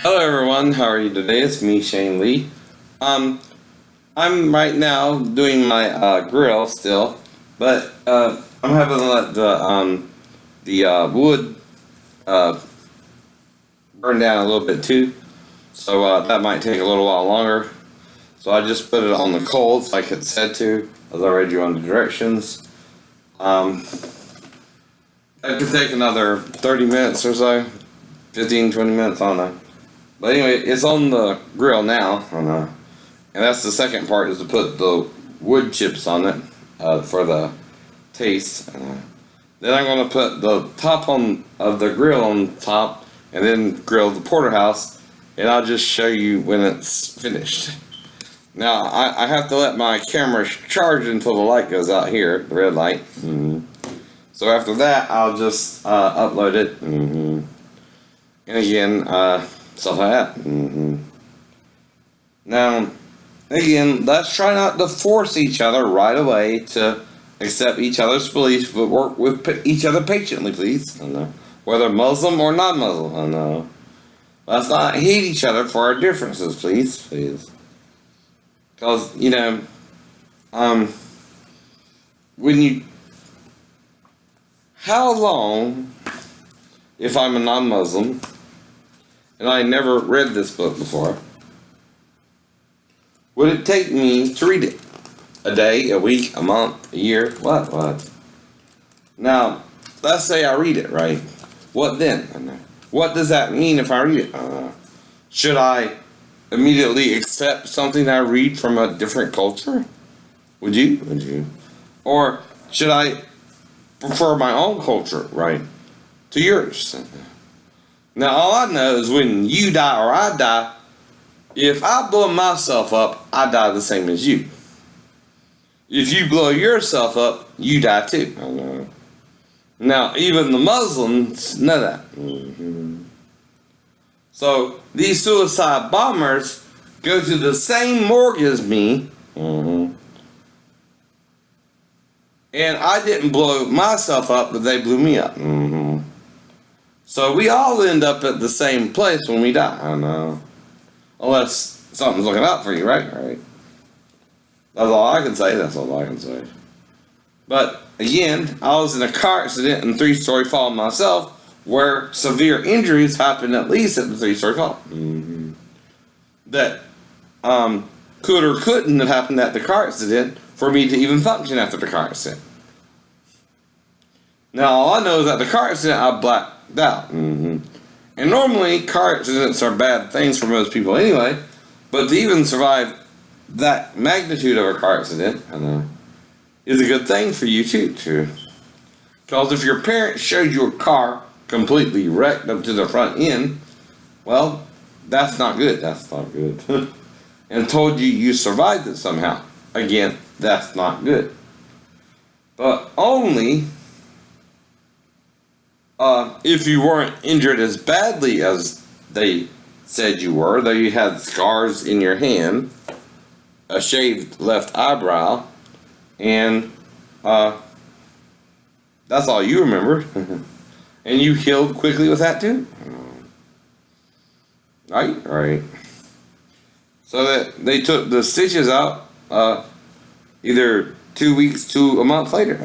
Hello everyone, how are you today? It's me, Shane Lee. Um, I'm right now doing my grill still, but I'm having to let the wood uh, burn down a little bit too, so that might take a little while longer. So I just put it on the coals like it said to, as I read you on the directions. Um, it could take another 30 minutes or so, 15, 20 minutes, I don't know. But anyway, it's on the grill now, and that's the second part is to put the wood chips on it for the taste. Then I'm going to put the top on of the grill on top, and then grill the porterhouse, and I'll just show you when it's finished. Now I have to let my camera charge until the light goes out here, the red light. So after that, I'll just upload it, and again, stuff like that. Now, again, let's try not to force each other right away to accept each other's beliefs, but work with each other patiently, please. I know. Whether Muslim or non-Muslim, I know. Let's not hate each other for our differences, please, please. Because, when you... How long, if I'm a non-Muslim, and I never read this book before, would it take me to read it? A day, a week, a month, a year? What? Now, let's say I read it, right? What then? What does that mean if I read it? Should I immediately accept something I read from a different culture? Would you? Or should I prefer my own culture, right, to yours? Now, all I know is when you die or I die, if I blow myself up, I die the same as you. If you blow yourself up, you die too. Now, even the Muslims know that. So, these suicide bombers go to the same morgue as me. And I didn't blow myself up, but they blew me up. So we all end up at the same place when we die. I know. Unless something's looking out for you, right? That's all I can say. But again, I was in a car accident in 3-story fall myself, where severe injuries happened at least at the 3-story fall. That could or couldn't have happened at the car accident for me to even function after the car accident. Now, all I know is that the car accident, I blacked out. And normally, car accidents are bad things for most people anyway, but to even survive that magnitude of a car accident, is a good thing for you too. Because if your parents showed you a car completely wrecked up to the front end, well, that's not good. And told you survived it somehow. Again, that's not good. But only if you weren't injured as badly as they said you were, though you had scars in your hand, a shaved left eyebrow, and that's all you remembered. And you healed quickly with that too. Right. So that they took the stitches out either 2 weeks to a month later.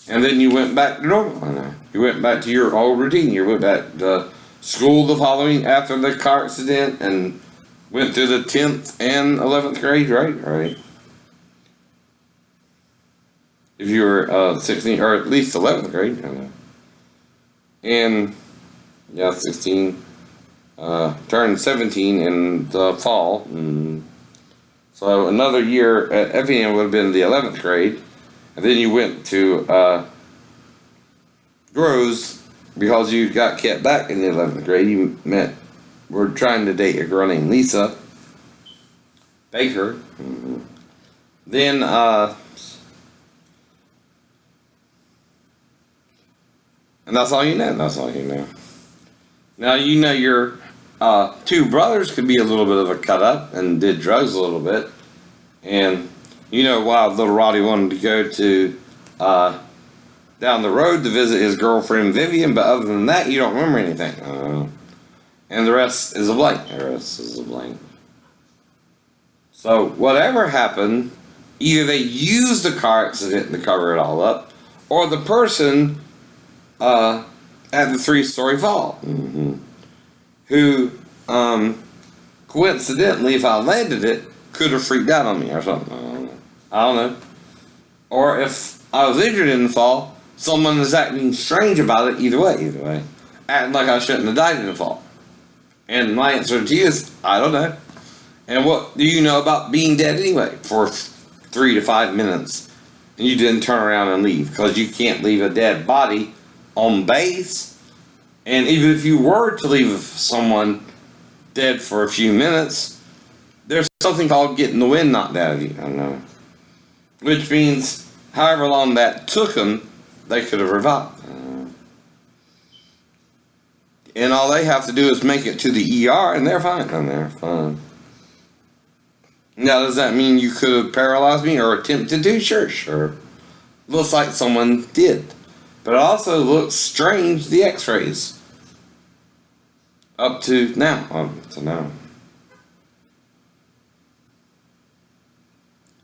And then you went back to normal. You went back to your old routine. You went back to school the following after the car accident and went through the 10th and 11th grade, right? If you were 16, or at least 11th grade. And, 16. Turned 17 in the fall. So another year at FEM would have been the 11th grade. And then you went to Groves because you got kept back in the 11th grade. We're trying to date a girl named Lisa Baker. Then, and that's all you know. Now, your two brothers could be a little bit of a cut up and did drugs a little bit. And why little Roddy wanted to go to down the road to visit his girlfriend Vivian, but other than that, you don't remember anything. and the rest is a blank. The rest is a blank. So whatever happened, either they used the car accident to cover it all up, or the person at the 3-story fall, who coincidentally, if I landed it, could have freaked out on me or something. I don't know. Or if I was injured in the fall, someone is acting strange about it. Either way, acting like I shouldn't have died in the fall. And my answer to you is, I don't know. And what do you know about being dead anyway for 3 to 5 minutes, and you didn't turn around and leave, because you can't leave a dead body on base. And even if you were to leave someone dead for a few minutes, there's something called getting the wind knocked out of you. I know. Which means, however long that took them, they could have revived. And all they have to do is make it to the ER, and they're fine. And they're fine. Now, does that mean you could have paralyzed me or attempted to? Sure. Looks like someone did. But it also looks strange, the x-rays. Up to now.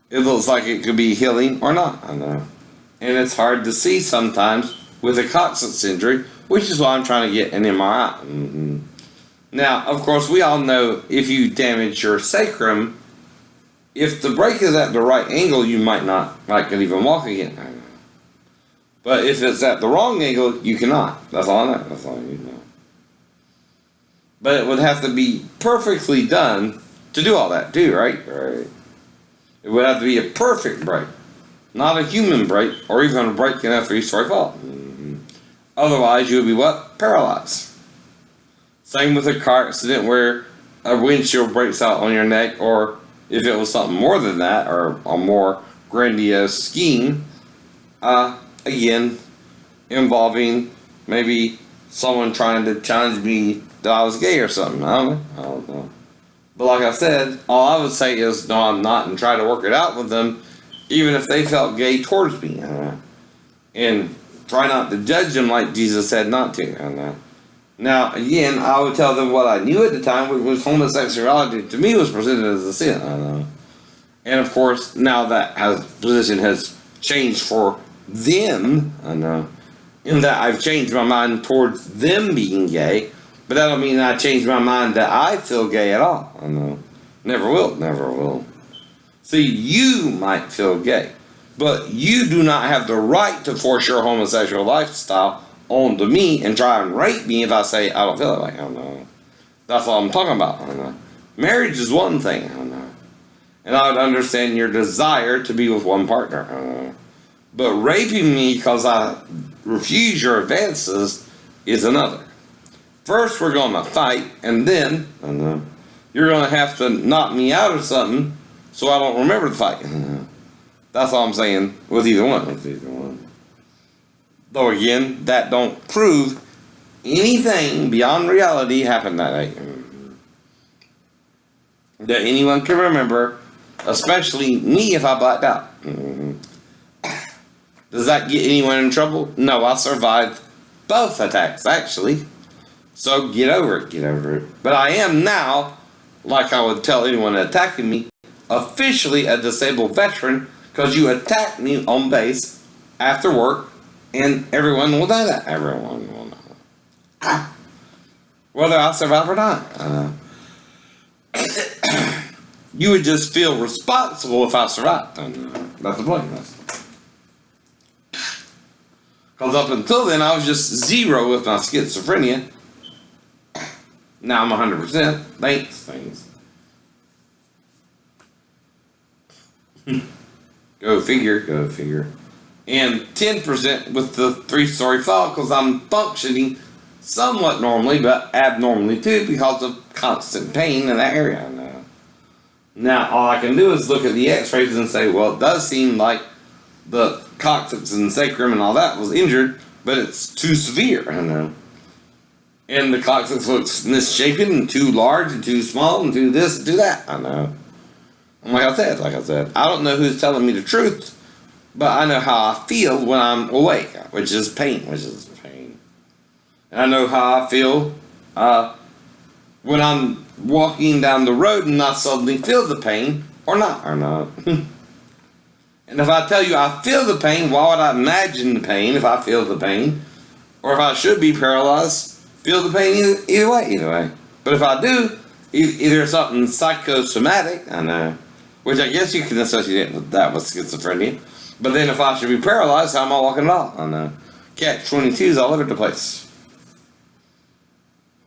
It looks like it could be healing or not. I know. And it's hard to see sometimes with a coccyx injury, which is why I'm trying to get an MRI. Now, of course, we all know if you damage your sacrum, if the break is at the right angle, you might not can even walk again. But if it's at the wrong angle, you cannot. That's all I know. That's all you know. But it would have to be perfectly done to do all that too, right? Right. It would have to be a perfect break, not a human break, or even a break in a 3-story fall. Otherwise, you would be what? Paralyzed. Same with a car accident where a windshield breaks out on your neck, or if it was something more than that, or a more grandiose scheme, again, involving maybe someone trying to challenge me that I was gay or something. I don't know. But like I said, all I would say is, no, I'm not, and try to work it out with them, even if they felt gay towards me. And try not to judge them like Jesus said not to. Now, again, I would tell them what I knew at the time, which was homosexuality to me was presented as a sin. And of course, now that position has changed for them. In that I've changed my mind towards them being gay, but that don't mean I changed my mind that I feel gay at all. Never will. See, you might feel gay, but you do not have the right to force your homosexual lifestyle onto me and try and rape me if I say I don't feel that way. That's all I'm talking about. Marriage is one thing. And I would understand your desire to be with one partner. But raping me because I refuse your advances is another. First, we're going to fight, and then you're going to have to knock me out of something so I don't remember the fight. That's all I'm saying with either one. Though again, that don't prove anything beyond reality happened that day. That anyone can remember, especially me if I blacked out. Does that get anyone in trouble? No, I survived both attacks, actually. So get over it. But I am now, like I would tell anyone attacking me, officially a disabled veteran, because you attacked me on base after work, and everyone will know that. Everyone will know. Whether I survive or not. You would just feel responsible if I survived. That's the point. Because up until then, I was just 0 with my schizophrenia. Now I'm 100%. Thanks. Go figure. And 10% with the 3-story fall, because I'm functioning somewhat normally, but abnormally too, because of constant pain in that area. Now, all I can do is look at the x-rays and say, well, it does seem like the coccyx and sacrum and all that was injured, but it's too severe. And the coccyx looks misshapen and too large and too small and too this and too that. And like I said, I don't know who's telling me the truth, but I know how I feel when I'm awake, which is pain. And I know how I feel when I'm walking down the road and I suddenly feel the pain, or not. And if I tell you I feel the pain, why would I imagine the pain if I feel the pain? Or if I should be paralyzed, feel the pain either way. But if I do, either something psychosomatic, which I guess you can associate with that with schizophrenia. But then if I should be paralyzed, how am I walking at all? Catch-22s all over the place.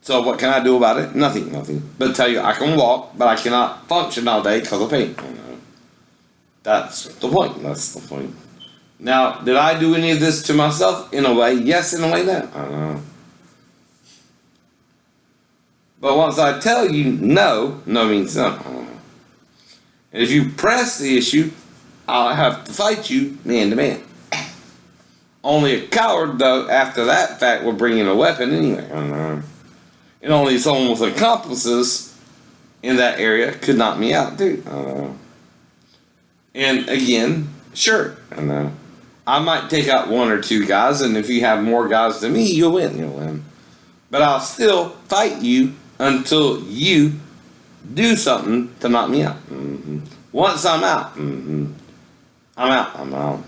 So what can I do about it? Nothing. But tell you I can walk, but I cannot function all day because of pain. That's the point. Now, did I do any of this to myself? In a way, yes. In a way, no. But once I tell you no means no. And if you press the issue, I'll have to fight you man to man. Only a coward, though, after that fact, will bring in a weapon anyway. And only someone with accomplices in that area could knock me out, too. And again, sure, I might take out one or two guys, and if you have more guys than me, you'll win. But I'll still fight you until you do something to knock me out. Once I'm out, I'm out.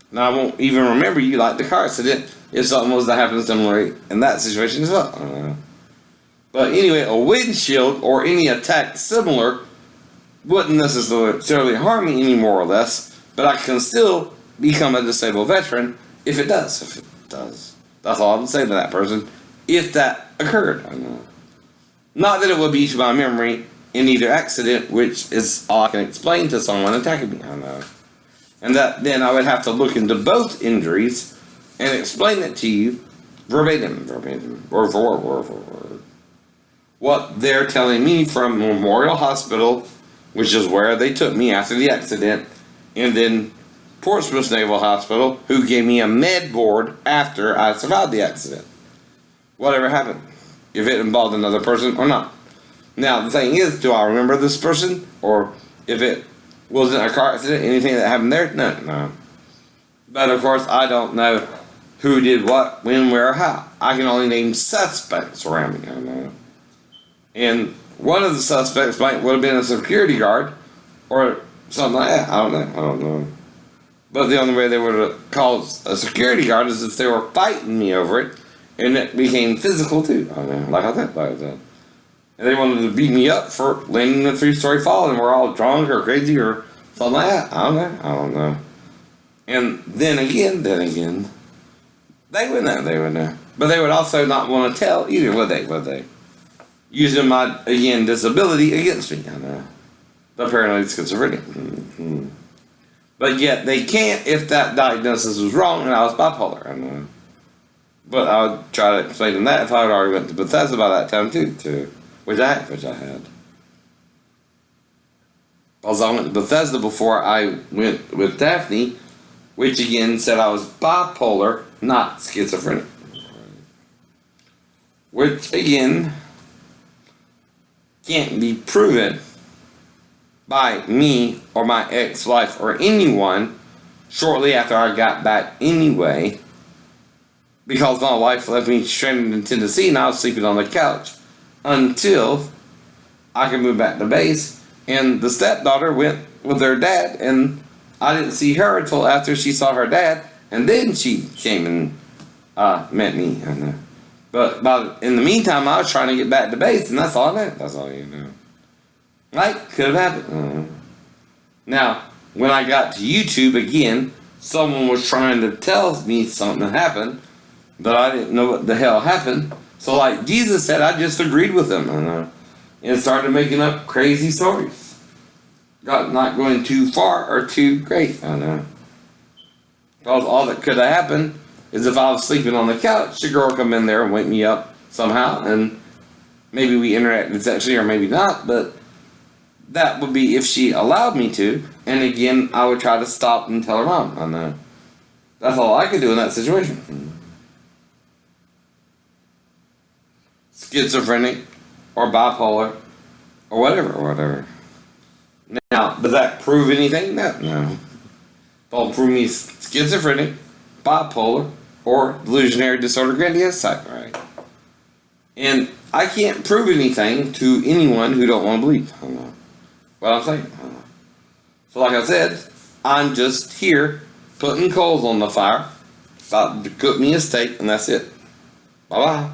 Now I won't even remember you like the car accident if something was to happen similar in that situation as well. But anyway, a windshield or any attack similar wouldn't necessarily harm me any more or less, but I can still become a disabled veteran if it does. That's all I would say to that person, if that occurred. Not that it would be to my memory in either accident, which is all I can explain to someone attacking me. And that then I would have to look into both injuries and explain it to you verbatim, word for word. What they're telling me from Memorial Hospital, which is where they took me after the accident, and then Portsmouth Naval Hospital, who gave me a med board after I survived the accident. Whatever happened, if it involved another person or not. Now, the thing is, do I remember this person? Or if it wasn't a car accident, anything that happened there? No. But of course, I don't know who did what, when, where, or how. I can only name suspects around me. And one of the suspects would have been a security guard or something like that. I don't know. But the only way they would have called a security guard is if they were fighting me over it, and it became physical too. Like I said. And they wanted to beat me up for landing a 3-story fall, and we're all drunk or crazy or something like that. I don't know. And then again, they would know. But they would also not want to tell either, would they? Using my, again, disability against me. The paranoid schizophrenic. But yet they can't if that diagnosis was wrong and I was bipolar. But I would try to explain them that if I had already went to Bethesda by that time too. Which I had. Because I went to Bethesda before I went with Daphne, which again said I was bipolar, not schizophrenic. Which again can't be proven by me or my ex-wife or anyone shortly after I got back anyway, because my wife left me stranded in Tennessee and I was sleeping on the couch until I could move back to base, and the stepdaughter went with her dad, and I didn't see her until after she saw her dad, and then she came and met me. But in the meantime, I was trying to get back to base, and that's all I know. That's all you know. Like, could have happened. Now, when I got to YouTube again, someone was trying to tell me something happened, but I didn't know what the hell happened. So like Jesus said, I just agreed with him and started making up crazy stories. Not going too far or too great. Because all that could have happened is if I was sleeping on the couch, the girl would come in there and wake me up somehow, and maybe we interacted sexually or maybe not, but that would be if she allowed me to. And again, I would try to stop and tell her mom. That's all I could do in that situation. Schizophrenic or bipolar or whatever. Now, does that prove anything? No. Don't prove me schizophrenic, bipolar, or delusionary disorder grandiose type, right? And I can't prove anything to anyone who don't want to believe. I don't know what I'm saying. I don't know. So like I said, I'm just here putting coals on the fire, about to cook me a steak, and that's it. Bye bye.